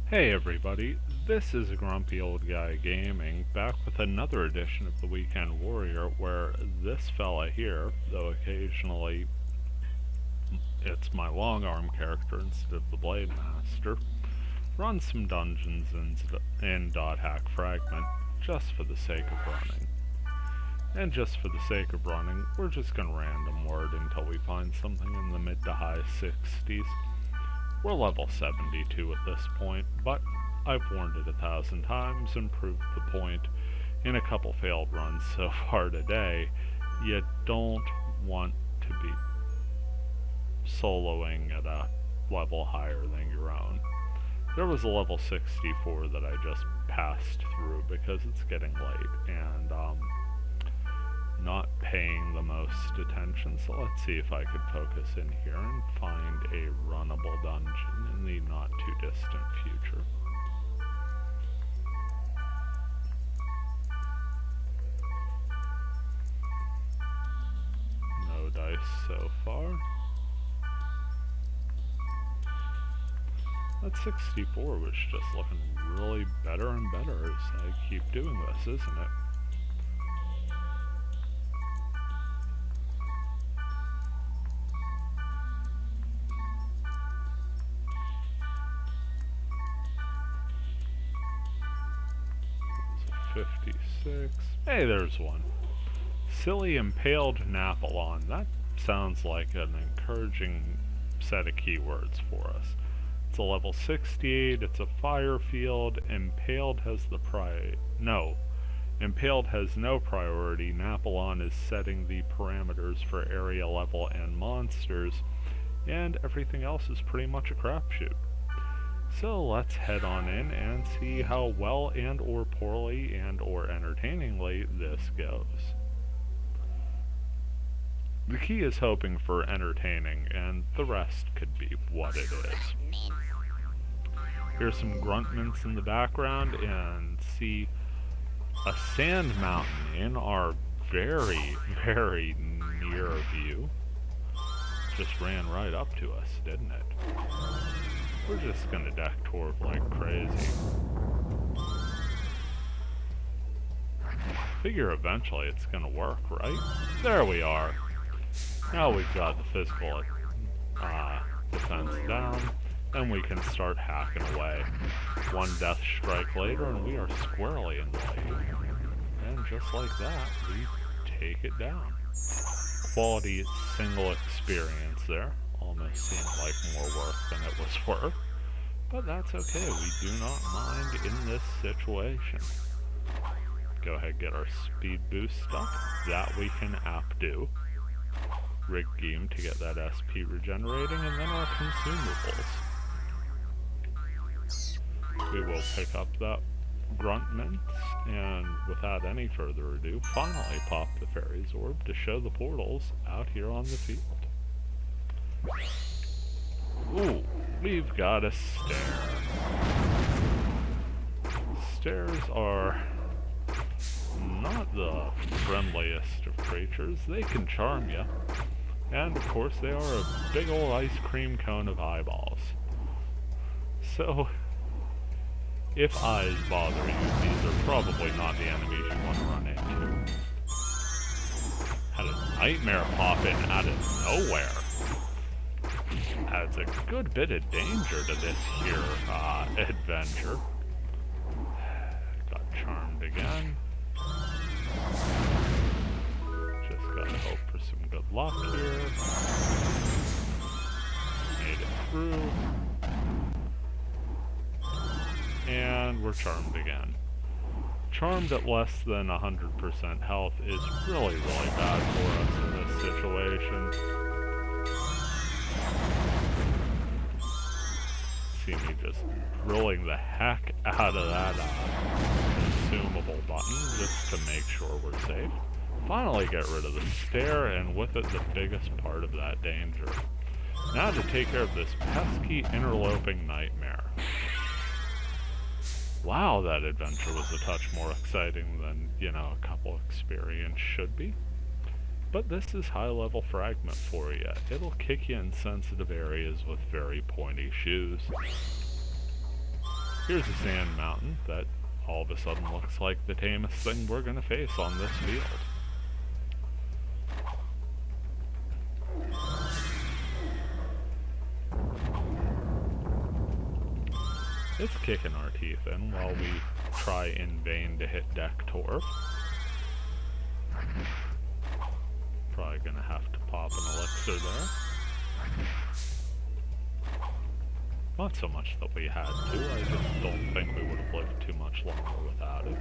Hey everybody, this is Grumpy Old Guy Gaming, back with another edition of the Weekend Warrior, where this fella here, though occasionally it's my long arm character instead of the Blade Master, runs some dungeons in .hack Fragment, just for the sake of running. And just for the sake of running, we're just gonna random word until we find something in the mid to high 60s. We're level 72 at this point, but I've warned it 1,000 times and proved the point in a couple failed runs so far today. You don't want to be soloing at a level higher than your own. There was a level 64 that I just passed through because it's getting late and not paying the most attention, so let's see if I could focus in here and find a runnable dungeon in the not too distant future. No dice so far. That 64 was just looking really better and better as I keep doing this, isn't it? There's a 56. Hey, there's one. Silly Impaled Napalon. That sounds like an encouraging set of keywords for us. It's a level 68, it's a fire field, Impaled has Impaled has no priority. Napalon is setting the parameters for area level and monsters, and everything else is pretty much a crapshoot. So let's head on in and see how well and or poorly and or entertainingly this goes. The key is hoping for entertaining, and the rest could be what it is. Here's some gruntments in the background, and see a sand mountain in our very, very near view. Just ran right up to us, didn't it? We're just gonna deck torp like crazy. Figure eventually it's gonna work, right? There we are. Now we've got the physical defense down, and we can start hacking away. One death strike later, and we are squarely in the lead. And just like that, we take it down. Quality single experience there. Almost seemed like more work than it was worth. But that's okay, we do not mind in this situation. Go ahead and get our speed boost up. That we can do. Rig game to get that SP regenerating, and then our consumables. We will pick up that gruntment, and without any further ado, finally pop the fairy's orb to show the portals out here on the field. Ooh, we've got a stair. Stairs are not the friendliest of creatures. They can charm you. And of course they are a big old ice cream cone of eyeballs. So, if eyes bother you, these are probably not the enemies you want to run into. Had a nightmare pop in out of nowhere. Adds a good bit of danger to this here adventure. Got charmed again. Just gotta hope for some good luck here. Made it through. And we're charmed again. Charmed at less than 100% health is really, really bad for us in this situation. See me just drilling the heck out of that consumable button just to make sure we're safe. Finally get rid of the stair, and with it the biggest part of that danger. Now to take care of this pesky interloping nightmare. Wow, that adventure was a touch more exciting than, a couple experience should be. But this is high-level fragment for you. It'll kick you in sensitive areas with very pointy shoes. Here's a sand mountain that all of a sudden looks like the tamest thing we're gonna face on this field. It's kicking our teeth in while we try in vain to hit deck Torv. Probably gonna have to pop an elixir there. Not so much that we had to, I just don't think we would have lived too much longer without it.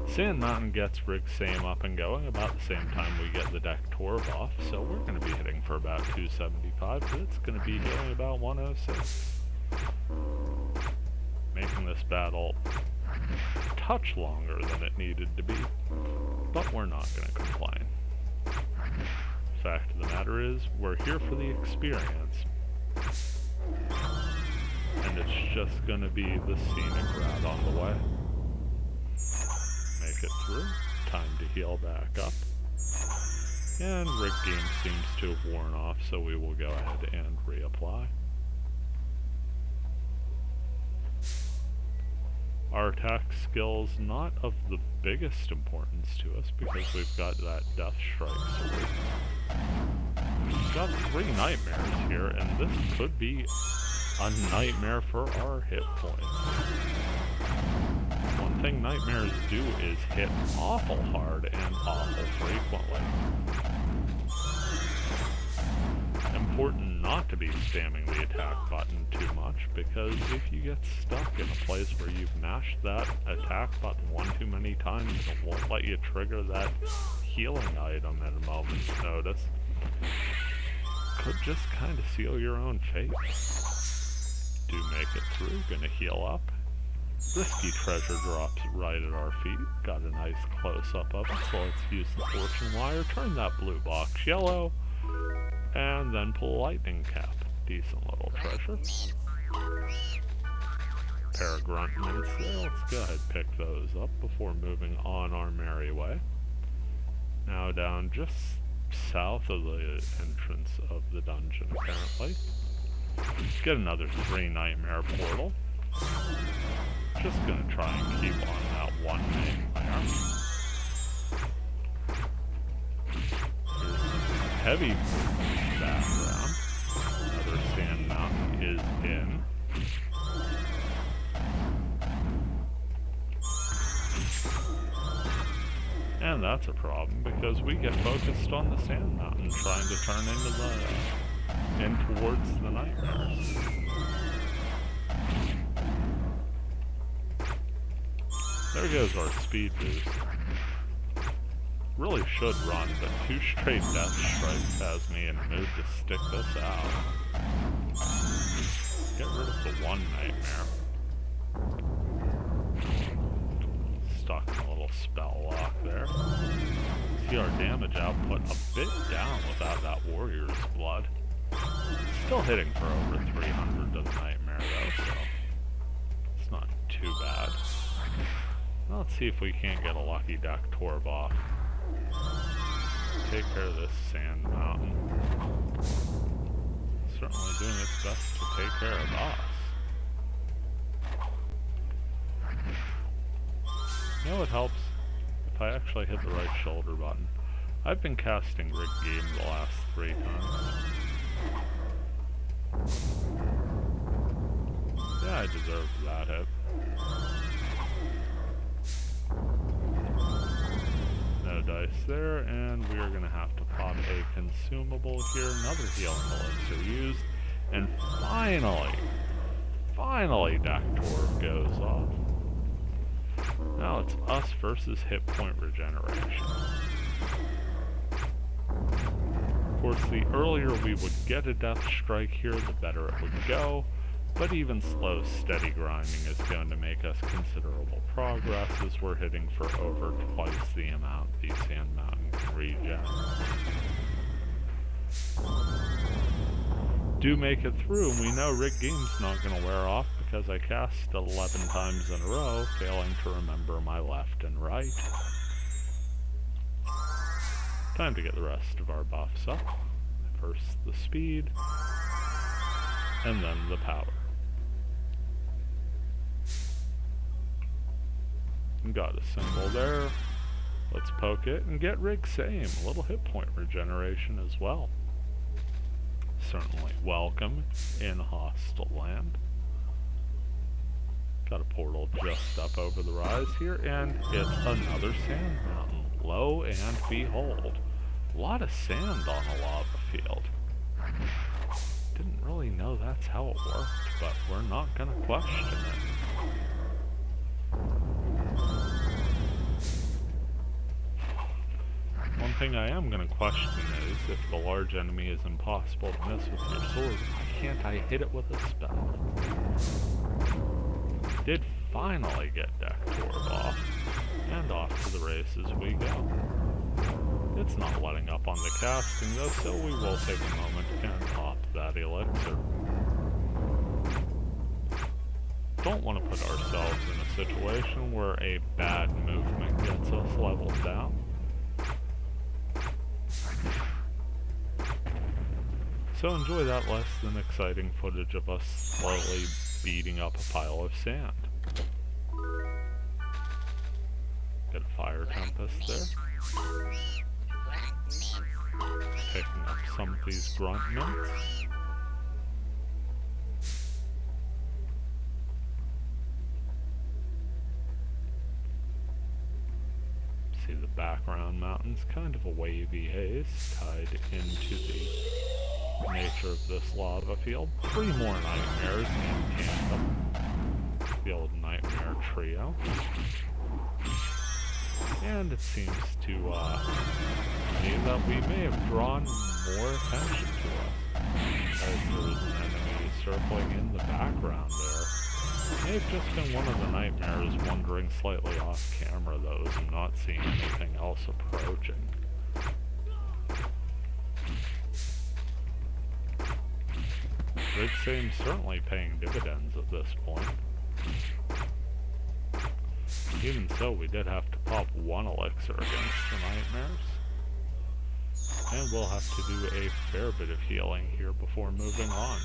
Sand Mountain gets Rig Same up and going about the same time we get the deck Torv off, so we're going to be hitting for about 275, but it's going to be healing about 106. Making this battle a touch longer than it needed to be, but we're not going to complain. Fact of the matter is, we're here for the experience, and it's just going to be the scenic route on the way. Make it through, time to heal back up, and Rig Game seems to have worn off, so we will go ahead and reapply. Our attack skill's not of the biggest importance to us because we've got that Death Strike sword. We've got 3 nightmares here, and this could be a nightmare for our hit points. One thing nightmares do is hit awful hard and awful frequently. Important not to be spamming the attack button too much, because if you get stuck in a place where you've mashed that attack button one too many times, it won't let you trigger that healing item at a moment's notice. Could just kind of seal your own fate. Do make it through, gonna heal up. Risky treasure drops right at our feet. Got a nice close-up of it, so let's use the fortune wire, turn that blue box yellow, and then pull a lightning cap. Decent little treasure. Pair of grunt mints there. Let's go ahead and pick those up before moving on our merry way. Now down just south of the entrance of the dungeon, apparently. Get another 3 nightmare portal. Just gonna try and keep on that one nightmare. Heavy background. Another sand mountain is in. And that's a problem because we get focused on the sand mountain trying to turn in towards the nightmares. There goes our speed boost. Really should run, but 2 straight Death Strikes has me in a mood to stick this out. Get rid of the 1 nightmare. Stuck in a little spell lock there. See our damage output a bit down without that warrior's blood. Still hitting for over 300 to the nightmare though, so it's not too bad. Now let's see if we can't get a lucky deck Torv off. Take care of this sand mountain. Certainly doing its best to take care of us. You know what helps? If I actually hit the right shoulder button. I've been casting Rig Game the last 3 times. Yeah, I deserved that hit. No dice there, and we are going to have to pop a consumable here. Another healing elixir used. And finally Deck Torv goes off. Now it's us versus hit point regeneration. Of course, the earlier we would get a Death Strike here, the better it would go. But even slow, steady grinding is going to make us considerable progress as we're hitting for over twice the amount the Sand Mountain can regen. Do make it through, and we know Rig Game's not going to wear off because I cast 11 times in a row, failing to remember my left and right. Time to get the rest of our buffs up. First the speed, and then the power. Got a symbol there. Let's poke it and get rig same. A little hit point regeneration as well. Certainly welcome in hostile land. Got a portal just up over the rise here, and it's another sand mountain. Lo and behold, a lot of sand on a lava field. Didn't really know that's how it worked, but we're not gonna question it. One thing I am gonna question is, if the large enemy is impossible to miss with your sword, why can't I hit it with a spell? Did finally get Deck Torb off, and off to the races we go. It's not letting up on the casting though, so we will take a moment and pop that elixir. Don't want to put ourselves in a situation where a bad movement gets us leveled down. So enjoy that less than exciting footage of us slowly beating up a pile of sand. Get a fire tempest there. Picking up some of these grunt mints. See the background mountains, kind of a wavy haze tied into the nature of this lava field. 3 more nightmares in tandem. The old nightmare trio. And it seems to me that we may have drawn more attention to us. As there was an enemy circling in the background there. May have just been one of the nightmares wandering slightly off camera though, as I'm not seeing anything else approaching. Rig Same's certainly paying dividends at this point. Even so, we did have to pop 1 elixir against the nightmares. And we'll have to do a fair bit of healing here before moving on.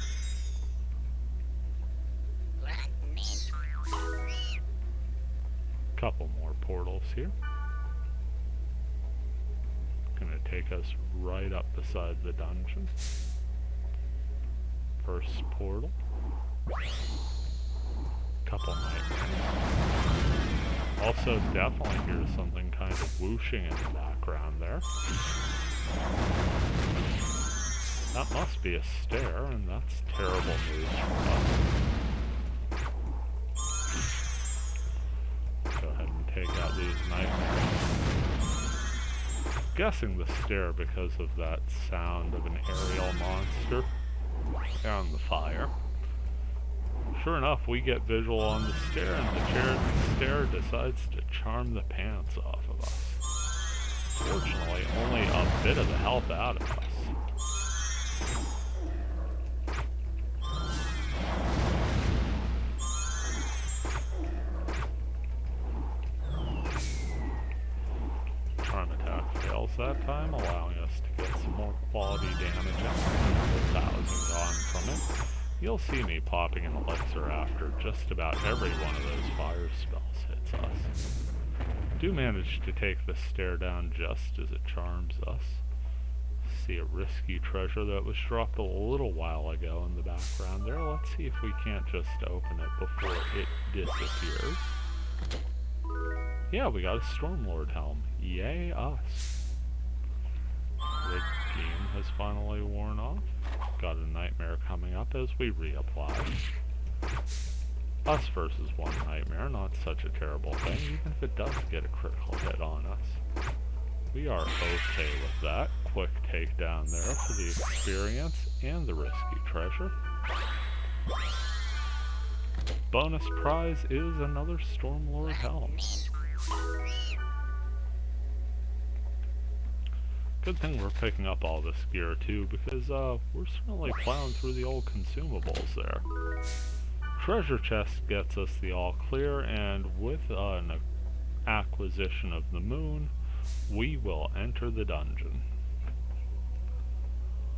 Couple more portals here. Gonna take us right up beside the dungeon. First portal. Couple nightmares. Also definitely hear something kind of whooshing in the background there. That must be a stair, and that's terrible news for us. Go ahead and take out these nightmares. Guessing the stair because of that sound of an aerial monster and the fire. Sure enough, we get visual on the stair, and the stair decides to charm the pants off of us. Fortunately, only a bit of the health out of us. Charm attack fails that time, allowing us to get some more quality damage out of 1,000 gone from it. You'll see me popping an elixir after just about every one of those fire spells hits us. Do manage to take the stair down just as it charms us. See a risky treasure that was dropped a little while ago in the background there. Let's see if we can't just open it before it disappears. Yeah, we got a Stormlord helm. Yay us. Rig Game has finally worn off. Got a nightmare coming up as we reapply. Us versus 1 nightmare, not such a terrible thing, even if it does get a critical hit on us. We are okay with that. Quick takedown there for the experience and the risky treasure. Bonus prize is another Stormlord helm. Good thing we're picking up all this gear too, because we're certainly plowing through the old consumables there. Treasure chest gets us the all clear, and with an acquisition of the moon, we will enter the dungeon.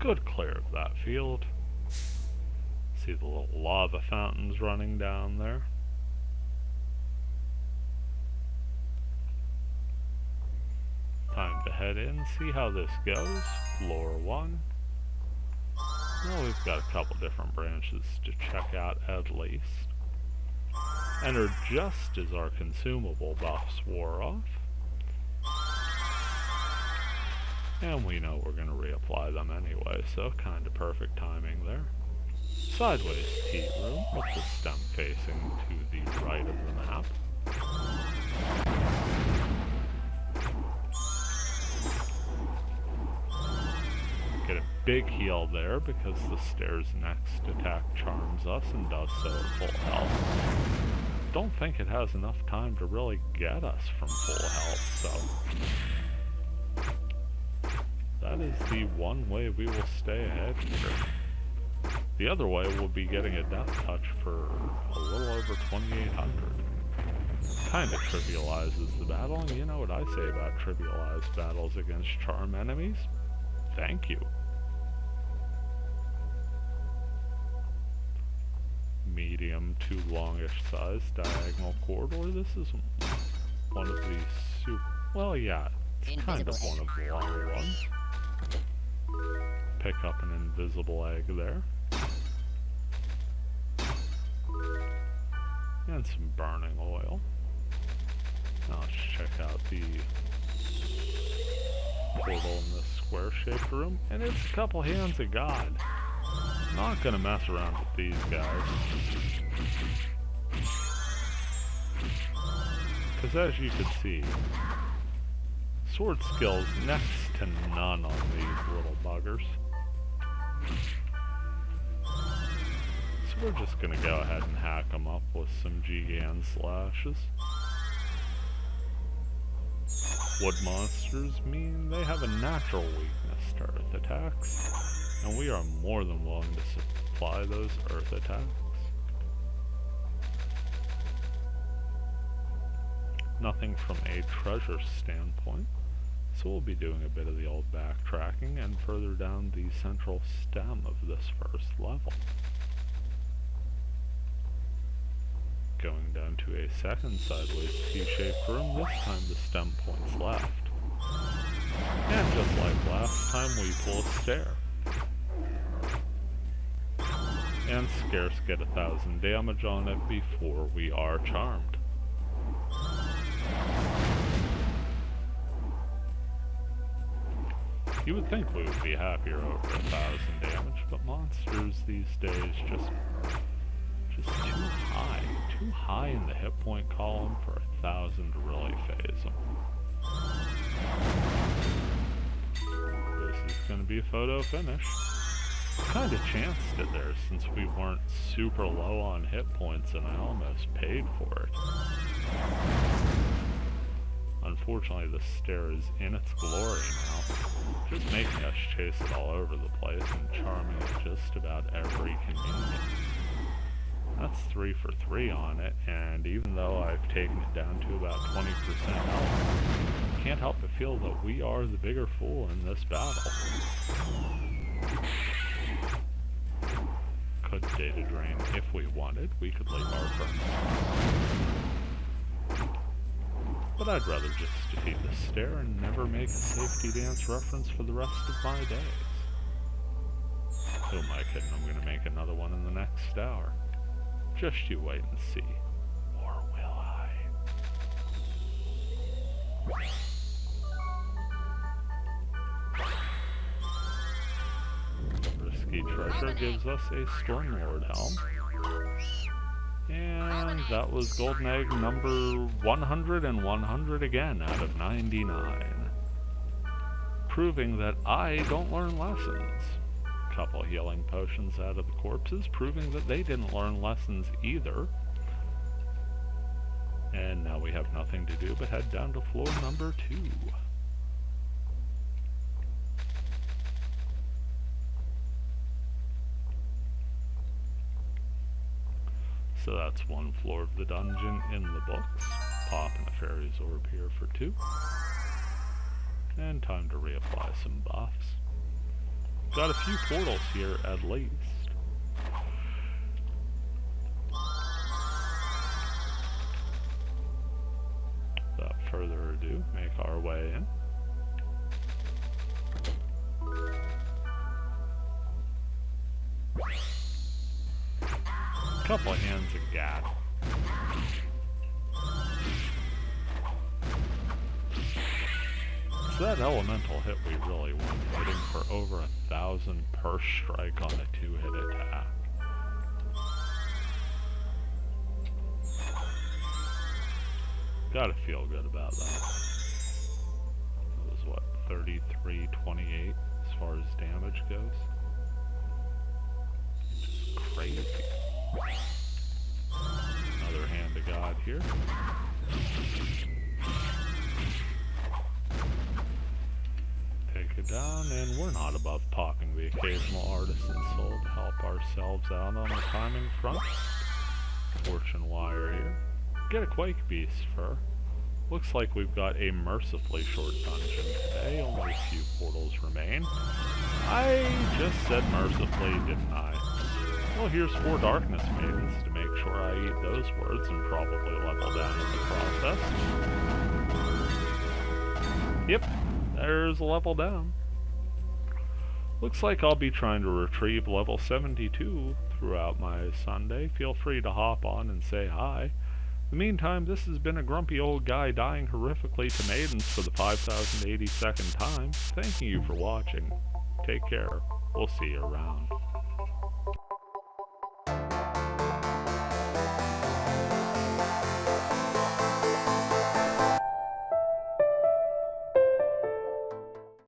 Good clear of that field. See the little lava fountains running down there. Time to head in, see how this goes. Floor 1. Well, we've got a couple different branches to check out at least. Enter just as our consumable buffs wore off. And we know we're going to reapply them anyway, so kind of perfect timing there. Sideways tea room with the stem facing to the right of the map. Get a big heal there because the stairs next attack charms us and does so at full health. Don't think it has enough time to really get us from full health, so that is the one way we will stay ahead here. The other way will be getting a death touch for a little over 2,800. Kinda trivializes the battle, and you know what I say about trivialized battles against charm enemies? Thank you. Medium to longish size diagonal corridor. This is one of the well, yeah, it's kind of one of the longer ones. Pick up an invisible egg there. And some burning oil. Now let's check out the portal in this square-shaped room, and it's a couple hands of God. Not gonna mess around with these guys. Because as you can see, sword skills next to none on these little buggers. So we're just gonna go ahead and hack them up with some Gigan slashes. Wood monsters mean they have a natural weakness to earth attacks, and we are more than willing to supply those earth attacks. Nothing from a treasure standpoint, so we'll be doing a bit of the old backtracking and further down the central stem of this first level. Going down to a second sideways T-shaped room, this time the stem points left. And just like last time, we pull a stair. And scarce get 1,000 damage on it before we are charmed. You would think we would be happier over 1,000 damage, but monsters these days just too high in the hit point column for 1,000 to really phase them. This is going to be a photo finish. Kind of chanced it there since we weren't super low on hit points and I almost paid for it. Unfortunately, the stair is in its glory now, just making us chase it all over the place and charming at just about every convenience. That's 3 for 3 on it, and even though I've taken it down to about 20% health, I can't help but feel that we are the bigger fool in this battle. Could data drain if we wanted. We could leave our friends. But I'd rather just defeat the stair and never make a safety dance reference for the rest of my days. Who am I kidding? I'm going to make another one in the next hour. Just you wait and see. Or will I? Risky treasure gives us a Stormlord helm. And that was golden egg number 100 and 100 again out of 99. Proving that I don't learn lessons. Couple healing potions out of the corpses, proving that they didn't learn lessons either. And now we have nothing to do but head down to floor number 2. So that's one floor of the dungeon in the books. Popping a fairy's orb here for 2. And time to reapply some buffs. Got a few portals here at least. Without further ado, make our way in. couple of hands of gat. It's that elemental hit we really want, hitting for over 1,000 per strike on a 2-hit attack. Gotta feel good about that. That was what, 33-28 as far as damage goes? Just crazy. Another hand of God here. Take it down, and we're not above popping the occasional artisan soul to help ourselves out on the timing front. Fortune wire here. Get a Quake Beast fur. Looks like we've got a mercifully short dungeon today. Only a few portals remain. I just said mercifully, didn't I? Well, here's 4 Darkness Maidens to make sure I eat those words and probably level down in the process. Yep, there's a level down. Looks like I'll be trying to retrieve level 72 throughout my Sunday. Feel free to hop on and say hi. In the meantime, this has been a grumpy old guy dying horrifically to maidens for the 5,082nd time. Thanking you for watching. Take care. We'll see you around.